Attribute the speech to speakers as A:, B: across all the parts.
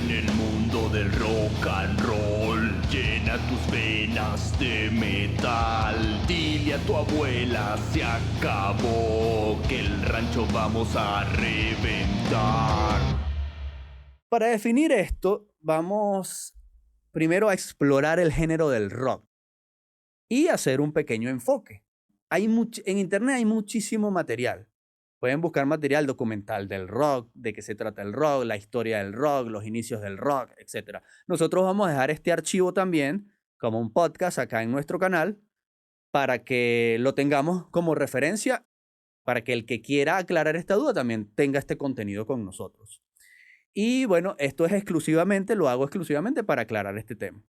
A: En el mundo del rock and roll, llena tus venas de metal. Dile a tu abuela, se acabó, que el rancho vamos a reventar.
B: Para definir esto, vamos primero a explorar el género del rock y hacer un pequeño enfoque. En internet hay muchísimo material. Pueden buscar material documental del rock, de qué se trata el rock, la historia del rock, los inicios del rock, etc. Nosotros vamos a dejar este archivo también como un podcast acá en nuestro canal para que lo tengamos como referencia, para que el que quiera aclarar esta duda también tenga este contenido con nosotros. Y bueno, lo hago exclusivamente para aclarar este tema.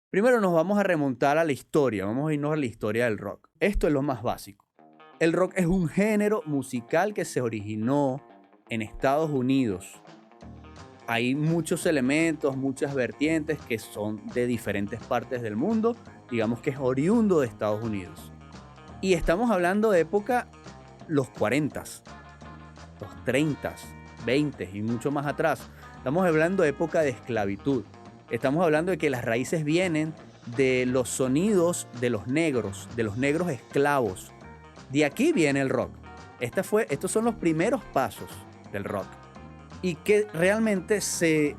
B: Primero nos vamos a remontar a la historia, vamos a irnos a la historia del rock. Esto es lo más básico. El rock es un género musical que se originó en Estados Unidos. Hay muchos elementos, muchas vertientes que son de diferentes partes del mundo. Digamos que es oriundo de Estados Unidos. Y estamos hablando de época los 40s, los 30s, 20s y mucho más atrás. Estamos hablando de época de esclavitud. Estamos hablando de que las raíces vienen de los sonidos de los negros esclavos. De aquí viene el rock. Estos son los primeros pasos del rock. Y que realmente se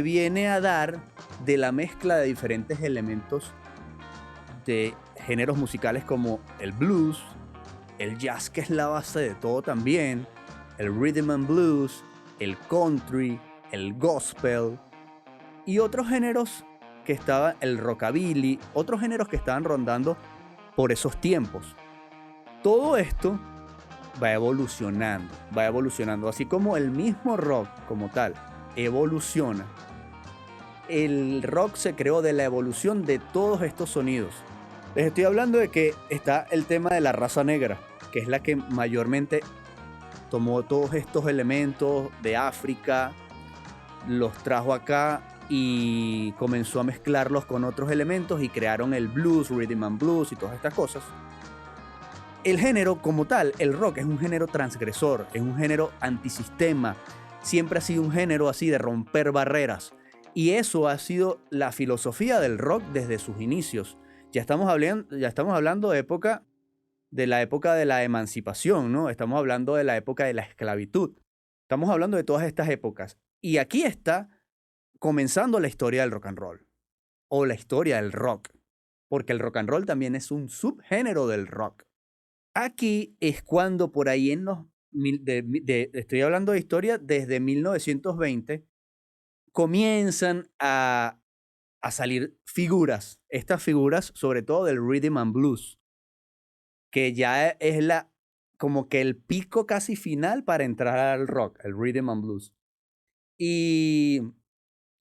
B: viene a dar de la mezcla de diferentes elementos de géneros musicales como el blues, el jazz, que es la base de todo también, el rhythm and blues, el country, el gospel y otros géneros que estaban, el rockabilly, otros géneros que estaban rondando por esos tiempos. Todo esto va evolucionando, así como el mismo rock como tal evoluciona. El rock se creó de la evolución de todos estos sonidos. Les estoy hablando de que está el tema de la raza negra, que es la que mayormente tomó todos estos elementos de África, los trajo acá y comenzó a mezclarlos con otros elementos y crearon el blues, rhythm and blues y todas estas cosas. El género como tal, el rock, es un género transgresor, es un género antisistema. Siempre ha sido un género así de romper barreras. Y eso ha sido la filosofía del rock desde sus inicios. Ya estamos hablando de la época de la emancipación, ¿no? Estamos hablando de la época de la esclavitud. Estamos hablando de todas estas épocas. Y aquí está comenzando la historia del rock and roll. O la historia del rock. Porque el rock and roll también es un subgénero del rock. Aquí es cuando por ahí estoy hablando de historia desde 1920, comienzan a salir figuras. Estas figuras, sobre todo del rhythm and blues, que ya es como que el pico casi final para entrar al rock, el rhythm and blues. Y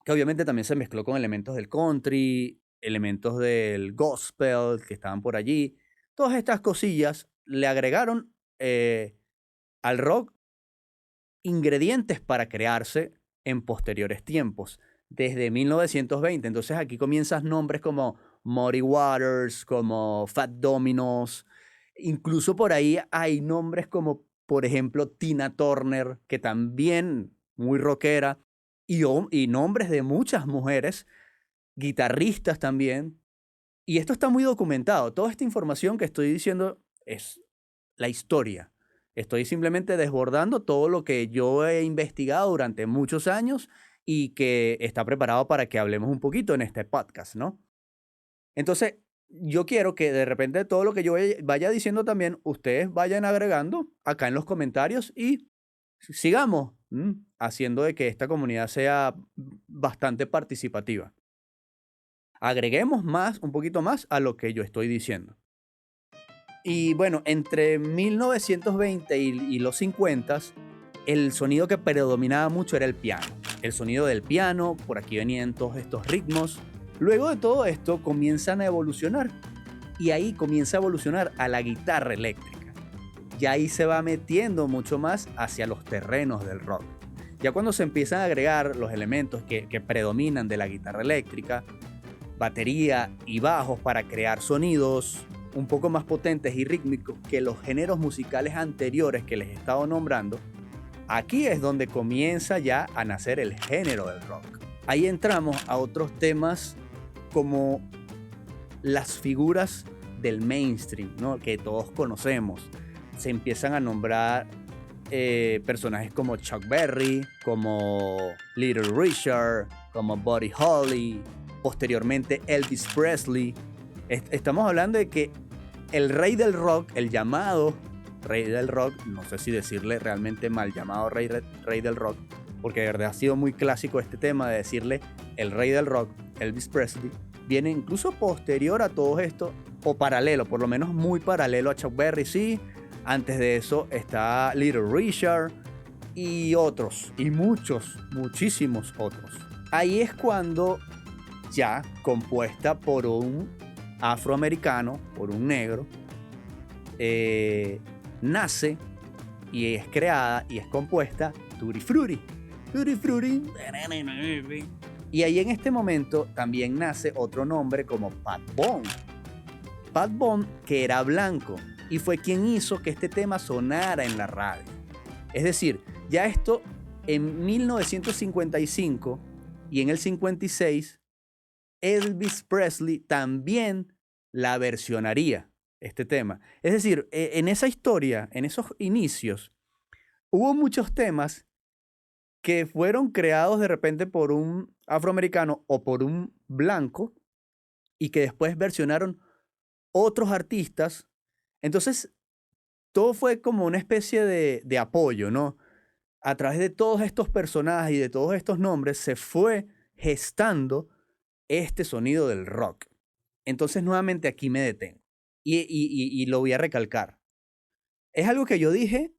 B: que obviamente también se mezcló con elementos del country, elementos del gospel que estaban por allí. Todas estas cosillas le agregaron al rock ingredientes para crearse en posteriores tiempos, desde 1920. Entonces aquí comienzan nombres como Muddy Waters, como Fat Dominos. Incluso por ahí hay nombres como, por ejemplo, Tina Turner, que también muy rockera, y nombres de muchas mujeres, guitarristas también. Y esto está muy documentado. Toda esta información que estoy diciendo es la historia. Estoy simplemente desbordando todo lo que yo he investigado durante muchos años y que está preparado para que hablemos un poquito en este podcast, ¿no? Entonces, yo quiero que de repente todo lo que yo vaya diciendo también, ustedes vayan agregando acá en los comentarios y sigamos haciendo de que esta comunidad sea bastante participativa. Agreguemos un poquito más a lo que yo estoy diciendo. Y bueno, entre 1920 y los 50, el sonido que predominaba mucho era el piano. El sonido del piano, por aquí venían todos estos ritmos. Luego de todo esto comienzan a evolucionar. Y ahí comienza a evolucionar a la guitarra eléctrica. Y ahí se va metiendo mucho más hacia los terrenos del rock. Ya cuando se empiezan a agregar los elementos que predominan de la guitarra eléctrica, batería y bajos para crear sonidos un poco más potentes y rítmicos que los géneros musicales anteriores que les he estado nombrando, Aquí es donde comienza ya a nacer el género del rock. Ahí entramos a otros temas como las figuras del mainstream, ¿no? Que todos conocemos. Se empiezan a nombrar personajes como Chuck Berry, como Little Richard, como Buddy Holly, posteriormente Elvis Presley. Estamos hablando de que el rey del rock, el llamado rey del rock, no sé si decirle realmente mal llamado rey del rock, porque de verdad ha sido muy clásico este tema de decirle el rey del rock, Elvis Presley, viene incluso posterior a todo esto, o paralelo, por lo menos muy paralelo a Chuck Berry, sí. Antes de eso está Little Richard y otros, y muchísimos otros. Ahí es cuando ya compuesta por un afroamericano, por un negro, nace y es creada y es compuesta Tutti Frutti. Tutti Frutti. Y ahí en este momento también nace otro nombre como Pat Boone. Pat Boone, que era blanco y fue quien hizo que este tema sonara en la radio. Es decir, ya esto en 1955 y en el 56, Elvis Presley también la versionaría, este tema. Es decir, en esa historia, en esos inicios, hubo muchos temas que fueron creados de repente por un afroamericano o por un blanco y que después versionaron otros artistas. Entonces, todo fue como una especie de apoyo, ¿no? A través de todos estos personajes y de todos estos nombres se fue gestando este sonido del rock. Entonces, nuevamente aquí me detengo y lo voy a recalcar. Es algo que yo dije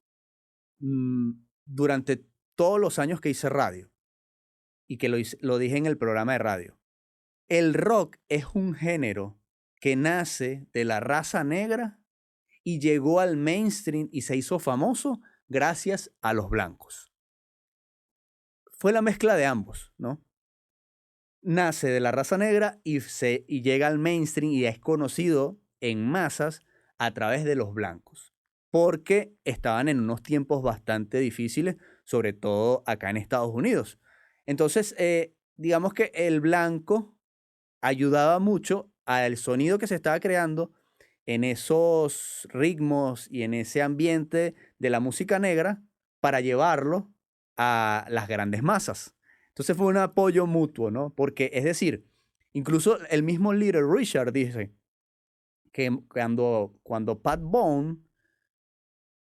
B: durante todos los años que hice radio y que lo dije en el programa de radio. El rock es un género que nace de la raza negra y llegó al mainstream y se hizo famoso gracias a los blancos. Fue la mezcla de ambos, ¿no? Nace de la raza negra y llega al mainstream y es conocido en masas a través de los blancos, porque estaban en unos tiempos bastante difíciles, sobre todo acá en Estados Unidos. Entonces, digamos que el blanco ayudaba mucho al sonido que se estaba creando en esos ritmos y en ese ambiente de la música negra para llevarlo a las grandes masas. Entonces fue un apoyo mutuo, ¿no? Porque, es decir, incluso el mismo Little Richard dice que cuando Pat Boone,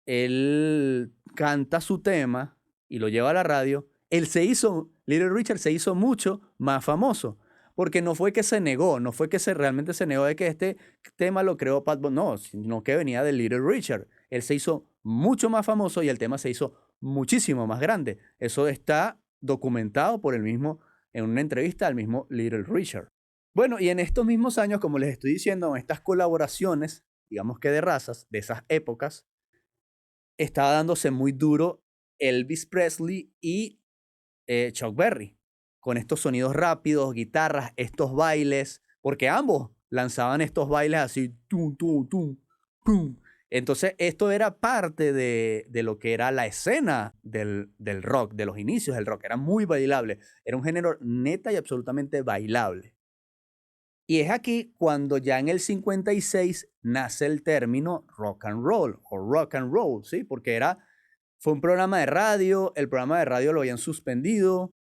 B: él canta su tema y lo lleva a la radio, Little Richard se hizo mucho más famoso. Porque no fue que se negó, no fue que realmente se negó de que este tema lo creó Pat Boone, no, sino que venía de Little Richard. Él se hizo mucho más famoso y el tema se hizo muchísimo más grande. Eso está documentado por el mismo, en una entrevista al mismo Little Richard. Bueno, y en estos mismos años, como les estoy diciendo, en estas colaboraciones, digamos que de razas, de esas épocas, estaba dándose muy duro Elvis Presley y Chuck Berry, con estos sonidos rápidos, guitarras, estos bailes, porque ambos lanzaban estos bailes así, tum, tum, tum, tum. Entonces, esto era parte de lo que era la escena del rock, de los inicios del rock. Era muy bailable. Era un género neta y absolutamente bailable. Y es aquí cuando ya en el 56 nace el término rock and roll, ¿sí? Porque fue un programa de radio, el programa de radio lo habían suspendido,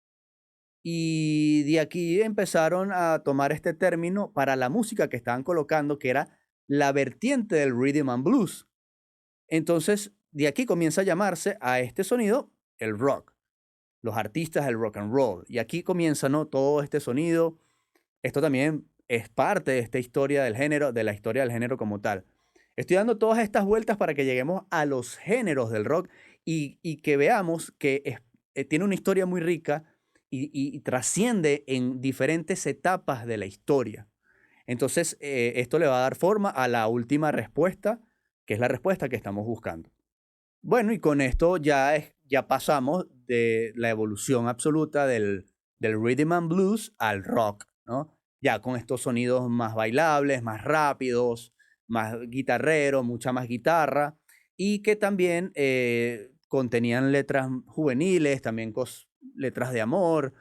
B: y de aquí empezaron a tomar este término para la música que estaban colocando, que era la vertiente del rhythm and blues. Entonces, de aquí comienza a llamarse a este sonido el rock, los artistas del rock and roll. Y aquí comienza, ¿no?, todo este sonido. Esto también es parte de esta historia del género, de la historia del género como tal. Estoy dando todas estas vueltas para que lleguemos a los géneros del rock y que veamos que tiene una historia muy rica y trasciende en diferentes etapas de la historia. Entonces, esto le va a dar forma a la última respuesta, que es la respuesta que estamos buscando. Bueno, y con esto ya pasamos de la evolución absoluta del rhythm and blues al rock, ¿no? Ya con estos sonidos más bailables, más rápidos, más guitarreros, mucha más guitarra, y que también contenían letras juveniles, también letras de amor.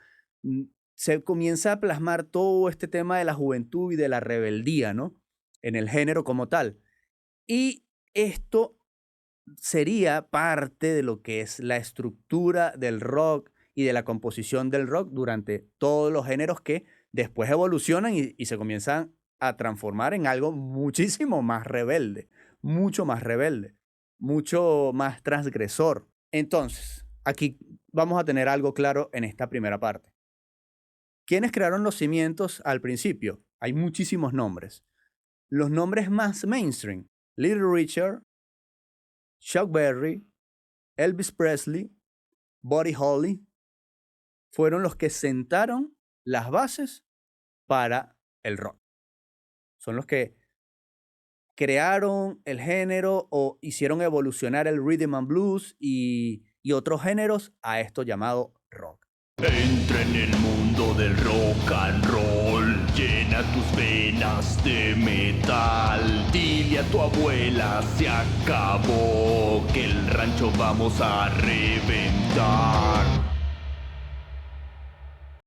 B: Se comienza a plasmar todo este tema de la juventud y de la rebeldía, ¿no? En el género como tal. Y esto sería parte de lo que es la estructura del rock y de la composición del rock durante todos los géneros que después evolucionan y se comienzan a transformar en algo muchísimo más rebelde, mucho más transgresor. Entonces, aquí vamos a tener algo claro en esta primera parte. ¿Quiénes crearon los cimientos al principio? Hay muchísimos nombres. Los nombres más mainstream: Little Richard, Chuck Berry, Elvis Presley, Buddy Holly, fueron los que sentaron las bases para el rock. Son los que crearon el género o hicieron evolucionar el rhythm and blues y otros géneros a esto llamado rock.
A: Entra en el mundo del rock and roll, llena tus venas de metal. Dile a tu abuela, se acabó, que el rancho vamos a reventar.